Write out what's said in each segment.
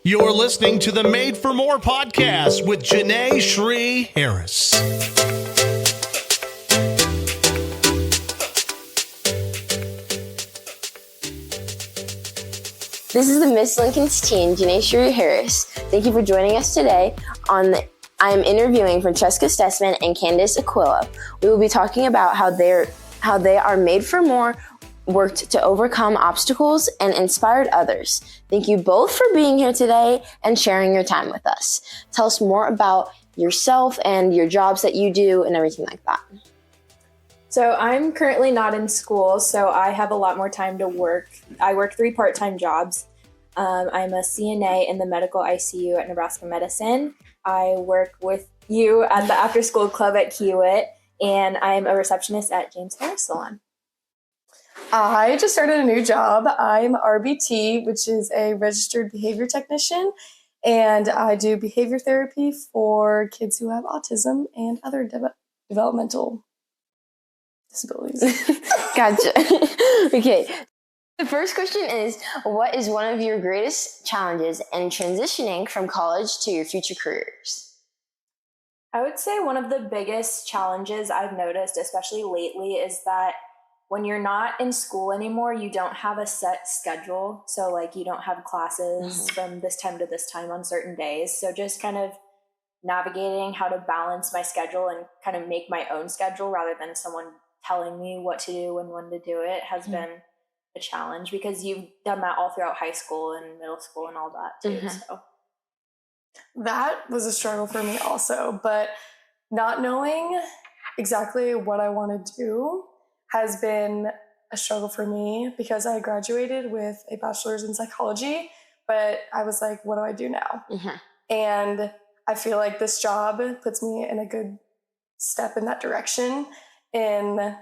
You're listening to the Made for More podcast with Janae Shree Harris. This is the Miss Lincoln's teen, Janae Shree Harris. Thank you for joining us today I am interviewing Francesa Stessman and Candace Aquila. We will be talking about how they are made for more, worked to overcome obstacles, and inspired others. Thank you both for being here today and sharing your time with us. Tell us more about yourself and your jobs that you do and everything like that. So I'm currently not in school, so I have a lot more time to work. I work 3 part-time jobs. I'm a CNA in the medical ICU at Nebraska Medicine. I work with you at the after-school club at Kiewit, and I'm a receptionist at James Harris Salon. I just started a new job. I'm RBT, which is a registered behavior technician, and I do behavior therapy for kids who have autism and other developmental disabilities. Gotcha. Okay. The first question is, what is one of your greatest challenges in transitioning from college to your future careers? I would say one of the biggest challenges I've noticed, especially lately, is that when you're not in school anymore, you don't have a set schedule. So like you don't have classes from this time to this time on certain days. So just kind of navigating how to balance my schedule and kind of make my own schedule rather than someone telling me what to do and when to do it has been a challenge, because you've done that all throughout high school and middle school and all that too. So That was a struggle for me also, but not knowing exactly what I want to do has been a struggle for me, because I graduated with a bachelor's in psychology, but I was like, what do I do now? And I feel like this job puts me in a good step in that direction and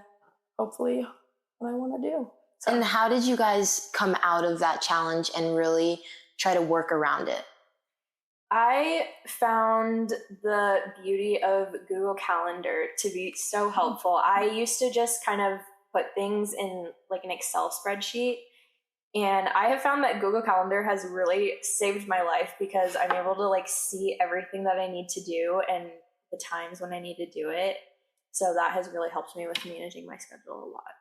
hopefully what I want to do. So. And how did you guys come out of that challenge and really try to work around it? I found the beauty of Google Calendar to be so helpful. I used to just kind of put things in like an Excel spreadsheet, and I have found that Google Calendar has really saved my life because I'm able to like see everything that I need to do and the times when I need to do it. So that has really helped me with managing my schedule a lot.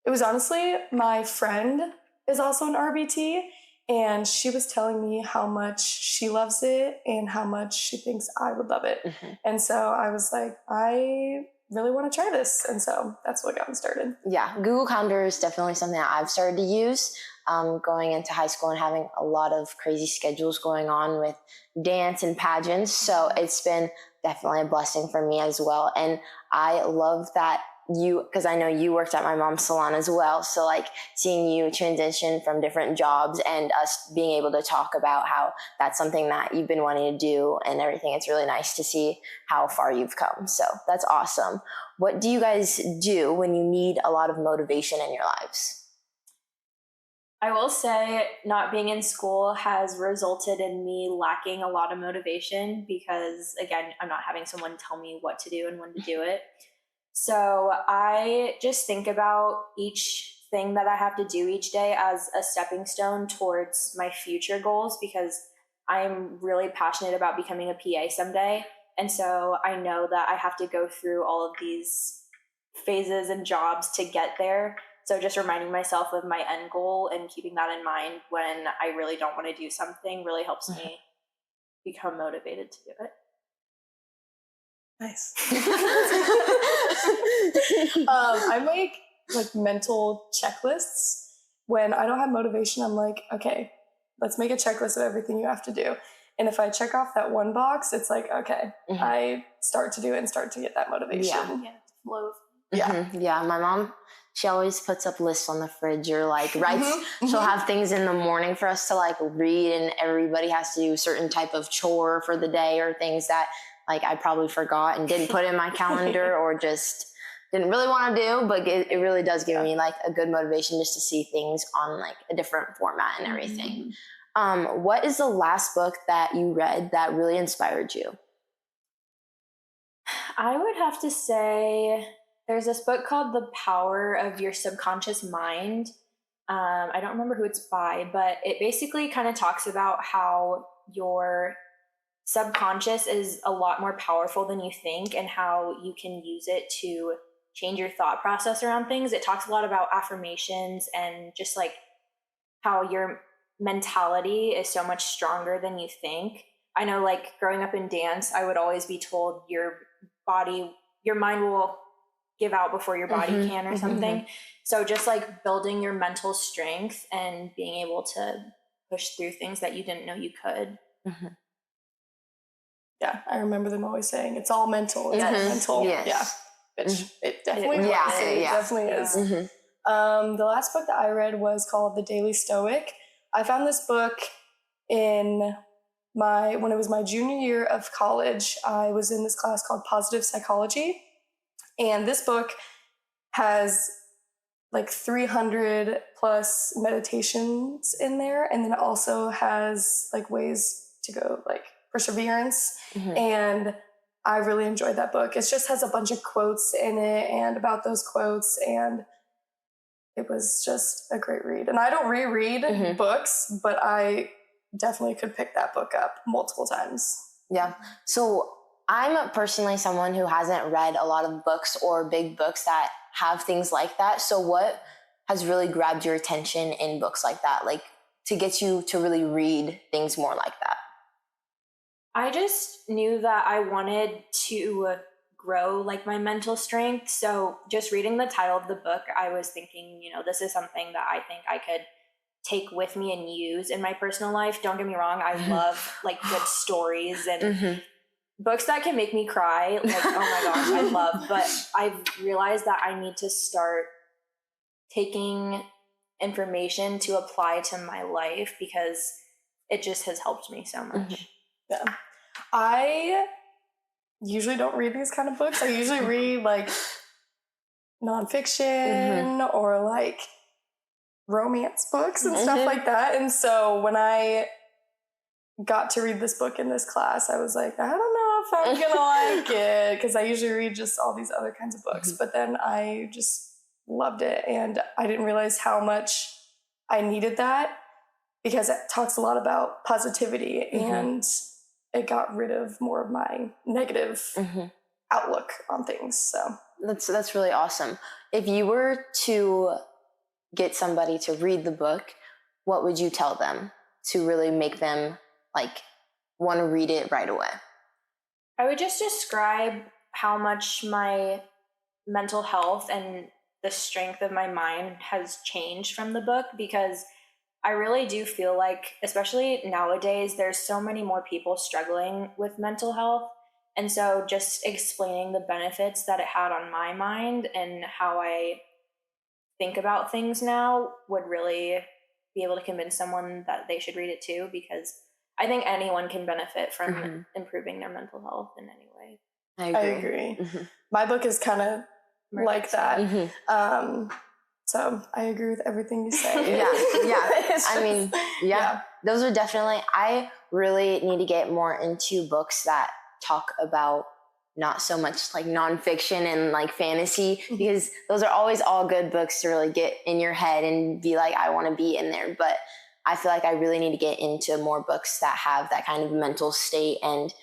It was honestly, my friend is also an RBT, and she was telling me how much she loves it and how much she thinks I would love it. And so I was like, I really want to try this. And so that's what got me started. Yeah, Google Calendar is definitely something that I've started to use going into high school and having a lot of crazy schedules going on with dance and pageants. So it's been definitely a blessing for me as well. And I love that because I know you worked at my mom's salon as well. So like seeing you transition from different jobs and us being able to talk about how that's something that you've been wanting to do and everything. It's really nice to see how far you've come. So that's awesome. What do you guys do when you need a lot of motivation in your lives? I will say not being in school has resulted in me lacking a lot of motivation because, again, I'm not having someone tell me what to do and when to do it. So I just think about each thing that I have to do each day as a stepping stone towards my future goals, because I'm really passionate about becoming a PA someday. And so I know that I have to go through all of these phases and jobs to get there. So just reminding myself of my end goal and keeping that in mind when I really don't want to do something really helps me become motivated to do it. Nice. I make like mental checklists. When I don't have motivation, I'm like, okay, let's make a checklist of everything you have to do. And if I check off that one box, it's like, okay, I start to do it and start to get that motivation. Yeah, my mom, she always puts up lists on the fridge or like writes, she'll have things in the morning for us to like read, and everybody has to do a certain type of chore for the day or things that like I probably forgot and didn't put in my calendar or just didn't really want to do, but it really does give me like a good motivation just to see things on like a different format and everything. What is the last book that you read that really inspired you? I would have to say there's this book called The Power of Your Subconscious Mind. I don't remember who it's by, but it basically kind of talks about how your subconscious is a lot more powerful than you think and how you can use it to change your thought process around things. It talks a lot about affirmations and just like how your mentality is so much stronger than you think. I know, like growing up in dance, I would always be told your mind will give out before your body can or something. So just like building your mental strength and being able to push through things that you didn't know you could. Yeah, I remember them always saying it's all mental. It's all mental. Yes. Yeah, which it definitely was. It definitely is. The last book that I read was called The Daily Stoic. I found this book when it was my junior year of college. I was in this class called Positive Psychology, and this book has like 300 plus meditations in there, and then it also has like ways to go, like perseverance. And I really enjoyed that book. It just has a bunch of quotes in it and about those quotes, and it was just a great read. And I don't reread books, but I definitely could pick that book up multiple times. Yeah. So I'm personally someone who hasn't read a lot of books or big books that have things like that. So what has really grabbed your attention in books like that, like to get you to really read things more like that? I just knew that I wanted to grow like my mental strength. So just reading the title of the book, I was thinking, this is something that I think I could take with me and use in my personal life. Don't get me wrong. I love like good stories and books that can make me cry. Like, oh my gosh, I love, but I've realized that I need to start taking information to apply to my life because it just has helped me so much. Yeah. I usually don't read these kind of books. I usually read like nonfiction or like romance books and stuff like that. And so when I got to read this book in this class, I was like, I don't know if I'm gonna like it, because I usually read just all these other kinds of books. But then I just loved it, and I didn't realize how much I needed that, because it talks a lot about positivity and it got rid of more of my negative outlook on things. So that's really awesome. If you were to get somebody to read the book, what would you tell them to really make them like want to read it right away? I would just describe how much my mental health and the strength of my mind has changed from the book, because I really do feel like, especially nowadays, there's so many more people struggling with mental health. And so just explaining the benefits that it had on my mind and how I think about things now would really be able to convince someone that they should read it too, because I think anyone can benefit from improving their mental health in any way. I agree. My book is kind of like that. So I agree with everything you say. Those are definitely, I really need to get more into books that talk about not so much like nonfiction and like fantasy, because those are always all good books to really get in your head and be like, I want to be in there. But I feel like I really need to get into more books that have that kind of mental state and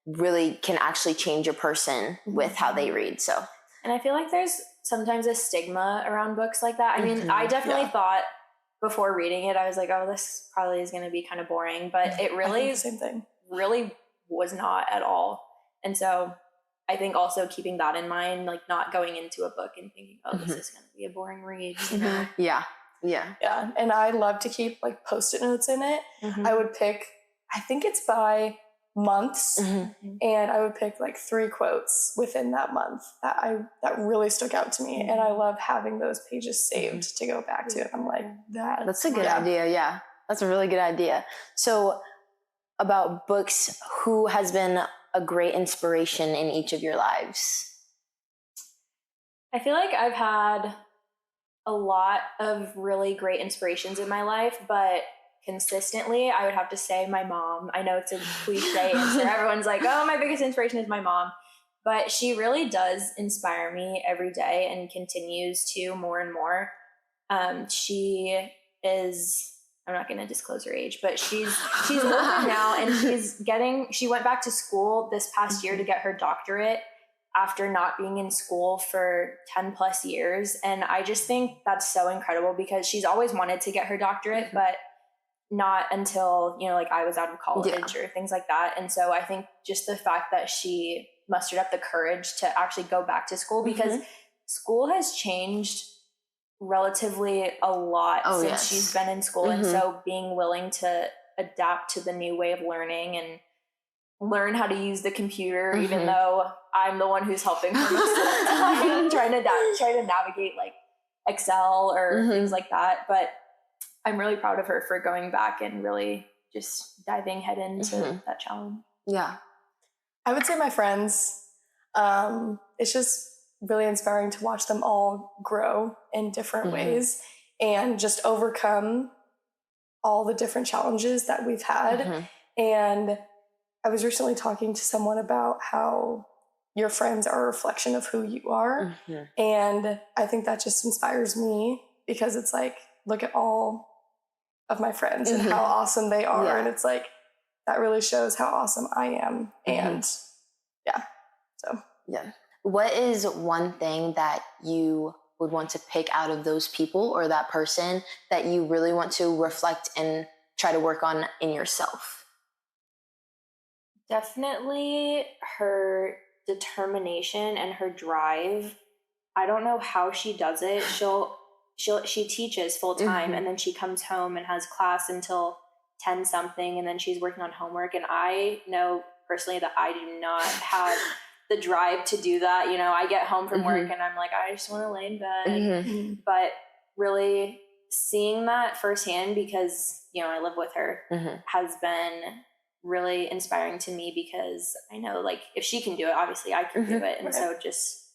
really can actually change a person with how they read. So, and I feel like there's sometimes a stigma around books like that. I mean, I definitely thought before reading it, I was like, oh, this probably is going to be kind of boring, but it really, same thing. Really was not at all. And so I think also keeping that in mind, like not going into a book and thinking, oh, this is going to be a boring read. You know? Yeah. And I love to keep like Post-it notes in it. I would pick, I think it's by months, and I would pick like 3 quotes within that month that really stuck out to me. And I love having those pages saved to go back to. I'm like, that's a good idea. Yeah, that's a really good idea. So about books, who has been a great inspiration in each of your lives? I feel like I've had a lot of really great inspirations in my life, but consistently, I would have to say my mom. I know it's a cliche answer. Everyone's like, oh, my biggest inspiration is my mom. But she really does inspire me every day and continues to more and more. She is, I'm not going to disclose her age, but she's working now, and she went back to school this past year to get her doctorate after not being in school for 10 plus years. And I just think that's so incredible, because she's always wanted to get her doctorate, but not until, like I was out of college or things like that. And so I think just the fact that she mustered up the courage to actually go back to school, because school has changed relatively a lot since she's been in school. And so being willing to adapt to the new way of learning and learn how to use the computer, even though I'm the one who's helping her most of the time, trying to navigate like Excel or things like that. But I'm really proud of her for going back and really just diving head into that challenge. Yeah. I would say my friends. It's just really inspiring to watch them all grow in different ways and just overcome all the different challenges that we've had. And I was recently talking to someone about how your friends are a reflection of who you are. And I think that just inspires me, because it's like, look at all of my friends and how awesome they are. And it's like, that really shows how awesome I am. And what is one thing that you would want to pick out of those people or that person that you really want to reflect and try to work on in yourself? Definitely her determination and her drive. I don't know how she does it. She teaches full time, and then she comes home and has class until 10 something, and then she's working on homework. And I know personally that I do not have the drive to do that. I get home from work and I'm like, I just want to lay in bed. But really seeing that firsthand, because I live with her, has been really inspiring to me, because I know, like, if she can do it, obviously I can do it. And so just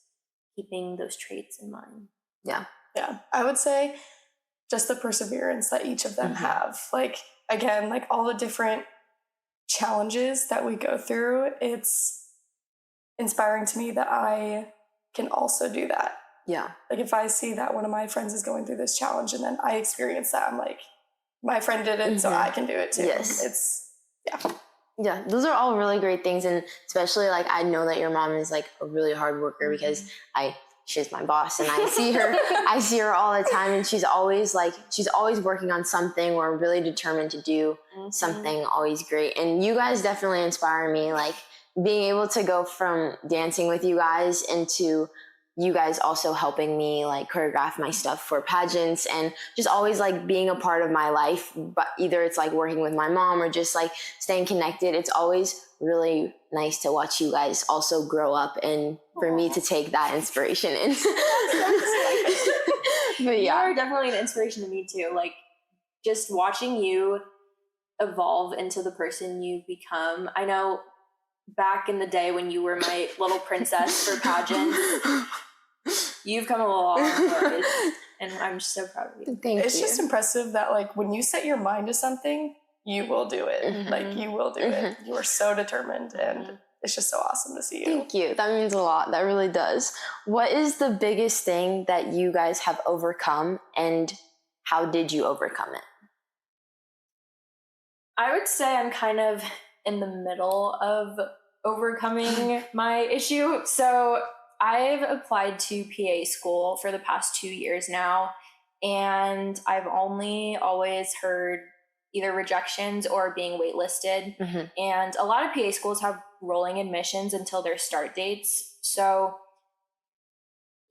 keeping those traits in mind. Yeah. I would say just the perseverance that each of them have. Like, again, like all the different challenges that we go through, it's inspiring to me that I can also do that. Yeah. Like, if I see that one of my friends is going through this challenge and then I experience that, I'm like, my friend did it, so I can do it too. Yes. Yeah, those are all really great things. And especially, like, I know that your mom is like a really hard worker, because she's my boss and I see her all the time, and she's always working on something, or really determined to do something always great. And you guys definitely inspire me, like being able to go from dancing with you guys into you guys also helping me like choreograph my stuff for pageants, and just always like being a part of my life. But either it's like working with my mom or just like staying connected. It's always really nice to watch you guys also grow up, and for me to take that inspiration in. But you are definitely an inspiration to me too. Like, just watching you evolve into the person you become. I know back in the day when you were my little princess for pageants, you've come a long way, and I'm just so proud of you. It's just impressive that, like, when you set your mind to something, you will do it. Like, you will do it. You are so determined, and it's just so awesome to see you. Thank you. That means a lot. That really does. What is the biggest thing that you guys have overcome, and how did you overcome it? I would say I'm kind of in the middle of overcoming my issue. So I've applied to PA school for the past 2 years now, and I've only always heard either rejections or being waitlisted. And a lot of PA schools have rolling admissions until their start dates. So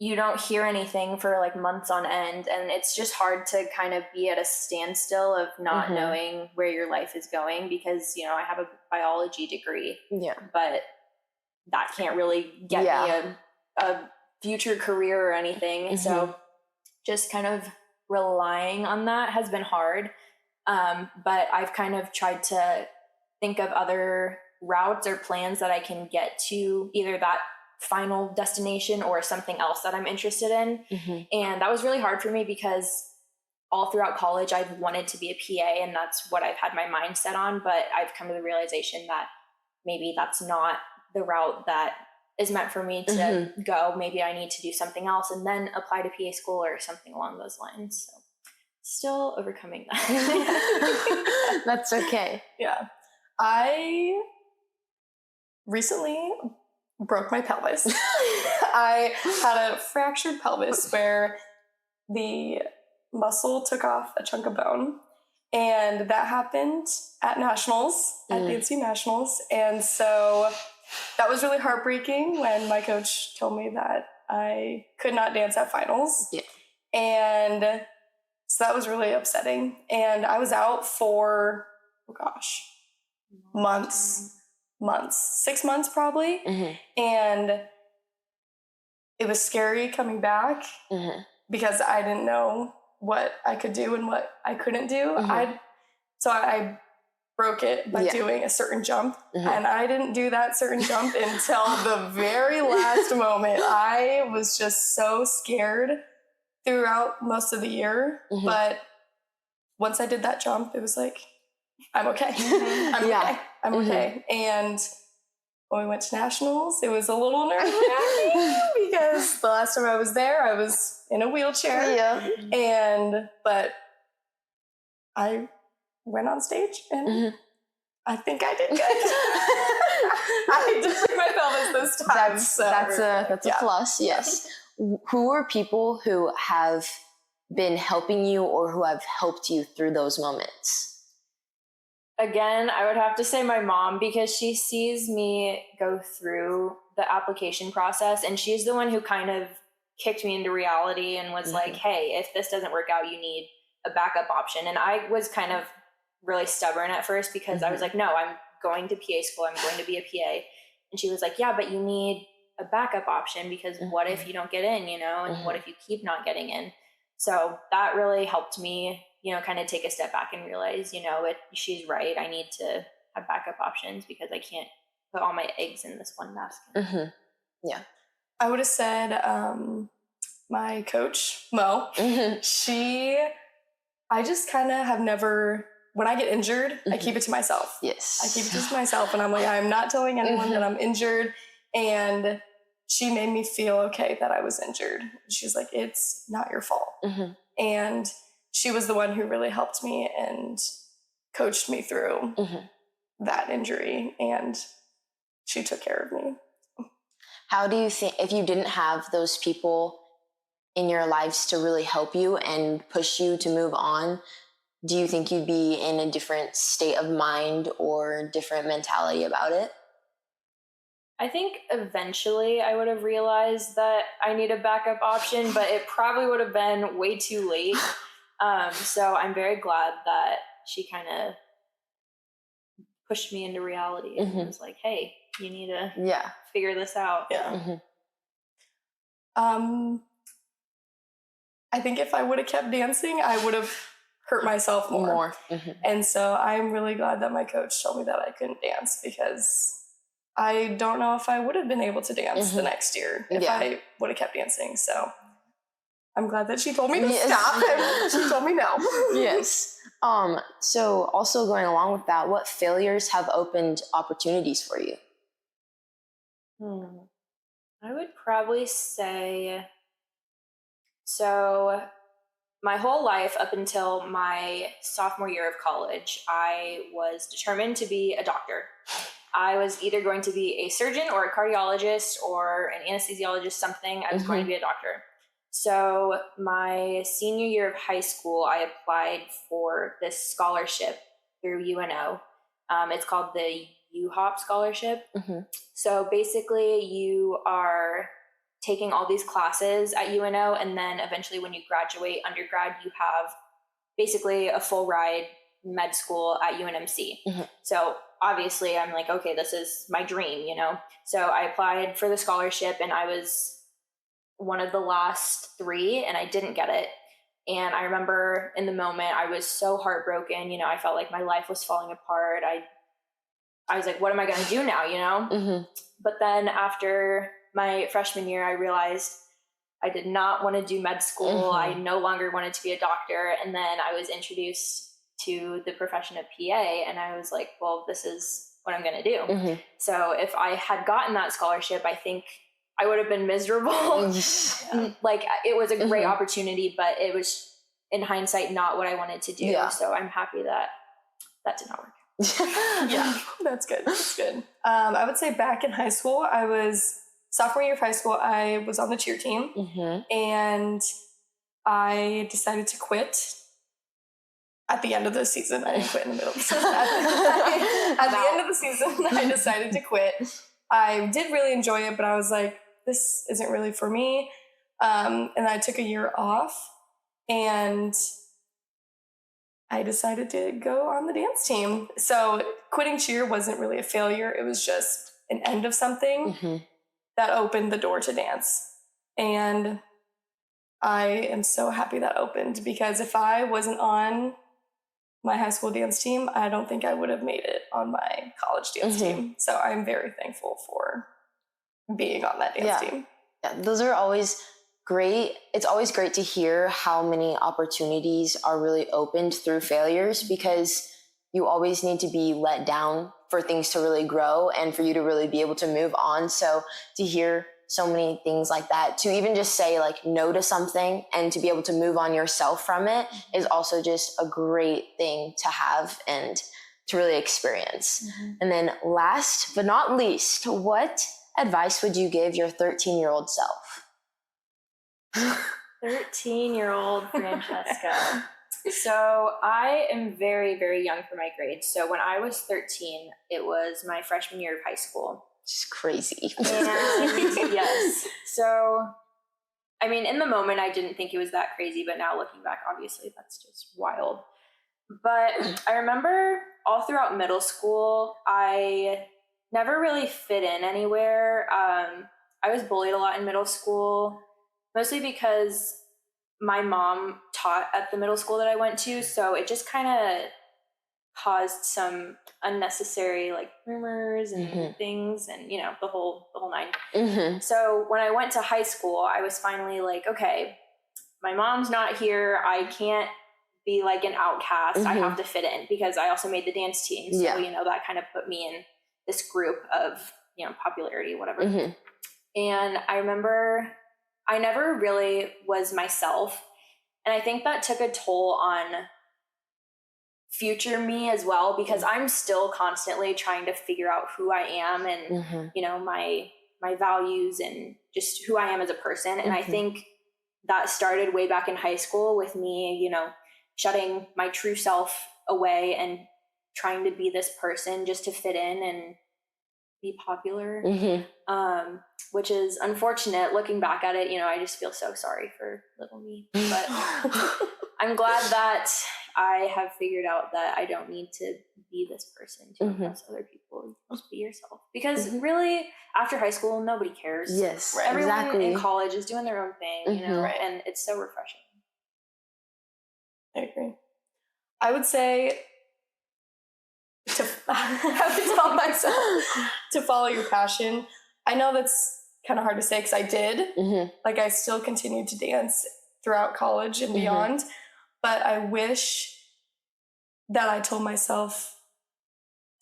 you don't hear anything for like months on end, and it's just hard to kind of be at a standstill of not knowing where your life is going, because I have a biology degree, but that can't really get me a future career or anything. So just kind of relying on that has been hard, but I've kind of tried to think of other routes or plans that I can get to either that final destination or something else that I'm interested in. And that was really hard for me, because all throughout college I've wanted to be a PA, and that's what I've had my mind set on. But I've come to the realization that maybe that's not the route that is meant for me to go. Maybe I need to do something else and then apply to PA school or something along those lines. So still overcoming that. That's okay. Yeah. I recently broke my pelvis. I had a fractured pelvis where the muscle took off a chunk of bone. And that happened at nationals, at the NC Nationals. And so that was really heartbreaking when my coach told me that I could not dance at finals. Yeah. And so that was really upsetting. And I was out for, months, 6 months probably. And it was scary coming back because I didn't know what I could do and what I couldn't do. So I broke it by doing a certain jump, and I didn't do that certain jump until the very last moment. I was just so scared throughout most of the year, but once I did that jump, it was like, I'm okay. I'm okay. And when we went to nationals, it was a little nerve-wracking because the last time I was there, I was in a wheelchair. But I went on stage and I think I did good. I did break my pelvis this time. That's a plus, yes. Who are people who have been helping you or who have helped you through those moments? Again, I would have to say my mom, because she sees me go through the application process, and she's the one who kind of kicked me into reality and was like, hey, if this doesn't work out, you need a backup option. And I was kind of really stubborn at first because I was like, no, I'm going to PA school. I'm going to be a PA. And she was like, yeah, but you need a backup option because what if you don't get in, and what if you keep not getting in? So that really helped me, kind of take a step back and realize, she's right. I need to have backup options because I can't put all my eggs in this one basket. Yeah. I would have said my coach, Mo, I just kind of have never, when I get injured, I keep it to myself. Yes. I keep it to myself, and I'm like, I'm not telling anyone that I'm injured. And she made me feel okay that I was injured. She's like, it's not your fault. And she was the one who really helped me and coached me through that injury, and she took care of me. How do you think, if you didn't have those people in your lives to really help you and push you to move on, do you think you'd be in a different state of mind or different mentality about it? I think eventually I would have realized that I need a backup option, but it probably would have been way too late. So I'm very glad that she kind of pushed me into reality and was like, hey, you need to figure this out. I think if I would have kept dancing, I would have hurt myself more. And so I'm really glad that my coach told me that I couldn't dance, because I don't know if I would have been able to dance the next year if I would have kept dancing. So I'm glad that she told me to stop, and she told me no. Yes. So also going along with that, what failures have opened opportunities for you? I would probably say, so my whole life up until my sophomore year of college, I was determined to be a doctor. I was either going to be a surgeon or a cardiologist or an anesthesiologist, something. I was going to be a doctor. So my senior year of high school, I applied for this scholarship through UNO. It's called the UHOP scholarship. So basically you are taking all these classes at UNO, and then eventually when you graduate undergrad, you have basically a full ride med school at UNMC. So obviously I'm like, okay, this is my dream, So I applied for the scholarship, and I was one of the last 3, and I didn't get it. And I remember in the moment I was so heartbroken. I felt like my life was falling apart. I was like, what am I going to do now, But then after my freshman year, I realized I did not want to do med school. I no longer wanted to be a doctor. And then I was introduced to the profession of PA, and I was like, well, this is what I'm going to do. Mm-hmm. So if I had gotten that scholarship, I think I would have been miserable. Like, it was a great opportunity, but it was, in hindsight, not what I wanted to do. Yeah. So I'm happy that did not work. Yeah, that's good. That's good. I would say back in high school, I was sophomore year of high school. I was on the cheer team, and I decided to quit at the end of the season. I didn't quit in the middle of the season. At the end of the season, I decided to quit. I did really enjoy it, but I was like, this isn't really for me. And I took a year off, and I decided to go on the dance team. So quitting cheer wasn't really a failure. It was just an end of something that opened the door to dance. And I am so happy that opened, because if I wasn't on my high school dance team, I don't think I would have made it on my college dance team. So I'm very thankful for being on that dance team. Yeah, those are always great. It's always great to hear how many opportunities are really opened through failures, because you always need to be let down for things to really grow and for you to really be able to move on. So to hear so many things like that, to even just say like no to something and to be able to move on yourself from it is also just a great thing to have and to really experience. And then last but not least, what advice would you give your 13-year-old self? 13-year-old Francesca. So I am very, very young for my grades. So when I was 13, it was my freshman year of high school. Just crazy. And yes. So, I mean, in the moment, I didn't think it was that crazy, but now looking back, obviously, that's just wild. But I remember all throughout middle school, I never really fit in anywhere. I was bullied a lot in middle school, mostly because my mom taught at the middle school that I went to. So it just kind of caused some unnecessary like rumors and things, and you know, the whole nine. So when I went to high school, I was finally like, okay, my mom's not here. I can't be like an outcast. I have to fit in, because I also made the dance team. So, you know, that kind of put me in this group of, you know, popularity, whatever. And I remember I never really was myself. And I think that took a toll on future me as well, because I'm still constantly trying to figure out who I am and, you know, my values and just who I am as a person. And I think that started way back in high school with me, you know, shutting my true self away and trying to be this person just to fit in and be popular, which is unfortunate. Looking back at it, you know, I just feel so sorry for little me. But I'm glad that I have figured out that I don't need to be this person to impress other people. Just be yourself. Because really, after high school, nobody cares. Yes, Everyone in college is doing their own thing, you know, and it's so refreshing. I agree. I would say I would tell myself to follow your passion. I know that's kind of hard to say, because I did. Like, I still continued to dance throughout college and beyond. But I wish that I told myself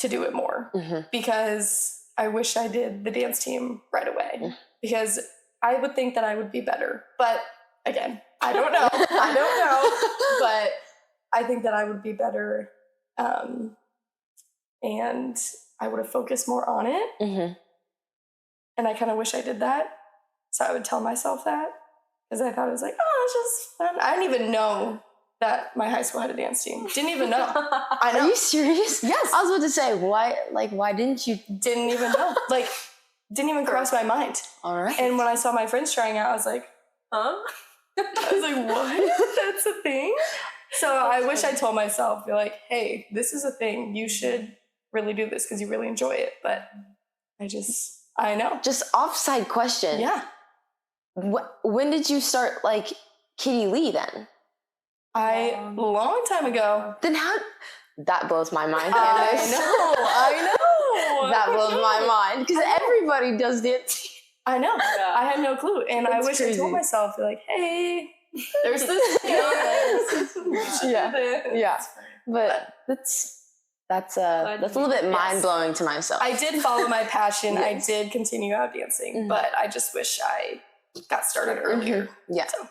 to do it more, because I wish I did the dance team right away, because I would think that I would be better. But again, I don't know. But I think that I would be better, and I would have focused more on it. And I kind of wish I did that. So I would tell myself that, because I thought it was like, oh, it's just fun. I didn't even know that my high school had a dance team. Didn't even know. I know. Are you serious? Yes. I was about to say, why didn't you? Didn't even know. Like, didn't even cross my mind. All right. And when I saw my friends trying out, I was like, huh? I was like, what? That's a thing? So I wish I told myself, be like, hey, this is a thing. You should really do this because you really enjoy it. But I know. Just offside question. Yeah. When did you start like Kitty Lee then? Long time ago. Then how? That blows my mind. Candace. I know. That blows my mind, because everybody does it. I know. Yeah. I had no clue. And That's I wish crazy. I told myself, like, hey, there's this thing. Yeah. But that's That's a little bit mind-blowing to myself. I did follow my passion. I did continue out dancing, but I just wish I got started earlier. Yeah. So.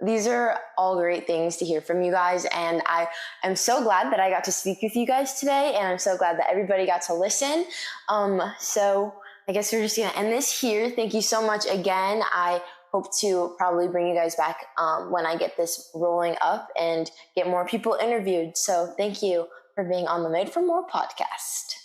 These are all great things to hear from you guys, and I am so glad that I got to speak with you guys today, and I'm so glad that everybody got to listen. So I guess we're just going to end this here. Thank you so much again. I hope to probably bring you guys back when I get this rolling up and get more people interviewed. So thank you for being on the Made for More podcast.